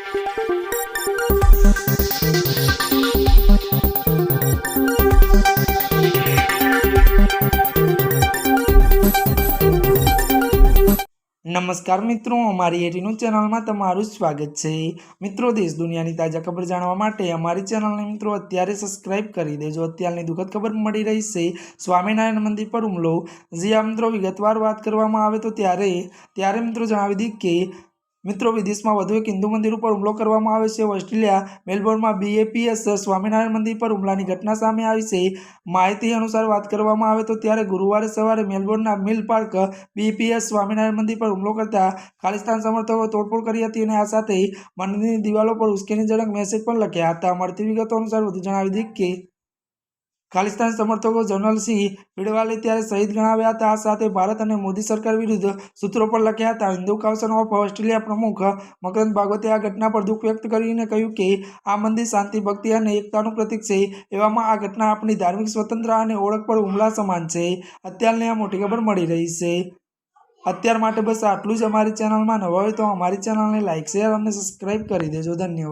नमस्कार मित्रों, अमारी एटी न्यूज चैनल में तमारुं स्वागत है। मित्रों, देश दुनिया की ताजा खबर जाणवा माटे अमारी चैनल ने मित्रों अत्यारे सब्सक्राइब करी देजो। अत्यारनी दुखद खबर मળી रही है स्वामीनारायण मंदिर पर हुमलो। जी आ मित्रों विगतवार बात करवामां आवे तो त्यारे मित्रों जणावी दी के मित्रों विदेश में वधु एक हिंदू मंदिर पर हुमलो करवामां आव्यो छे। ऑस्ट्रेलिया मेलबोर्न में बीएपीएस स्वामीनारायण मंदिर पर हुमलानी घटना सामे आई छे। माहिती अनुसार बात करवामां आवे तो त्यारे गुरुवारे सवारे मेलबोर्नना मिल पार्क बीपीएस स्वामीनारायण मंदिर पर हुमलो करता खालिस्तान समर्थकों तोड़फोड़ करी हती અને આ સાથે મંદિરની દિવાલો પર ઉશ્કેરણીજનક મેસેજ પણ લખ્યા હતા। મળતી વિગતો અનુસાર વધુ જણાવી દી કે खालिस्तान समर्थकों जनरल सिंह पीड़वाले त्यारे शहीद गणाव्या हता। आ साथे भारत और मोदी सरकार विरुद्ध सूत्रों पर लख्या हता। हिंदू काउंसिल ऑफ ऑस्ट्रेलिया प्रमुख मकरंद भागवते आ घटना पर दुख व्यक्त करीने कह्युं के आ मंदिर शांति भक्ति और एकतानुं प्रतीक छे। एवामां आ घटना अपनी धार्मिक स्वतंत्रता और ओळख पर हुमला समान छे। अत्यारनी आ मोटी खबर मળી रही है। अत्यार माटे बस आटलुं ज। अमारी चेनल में नवा होय तो अमारी चेनल ने लाइक शेर और सब्सक्राइब करी देजो। धन्यवाद।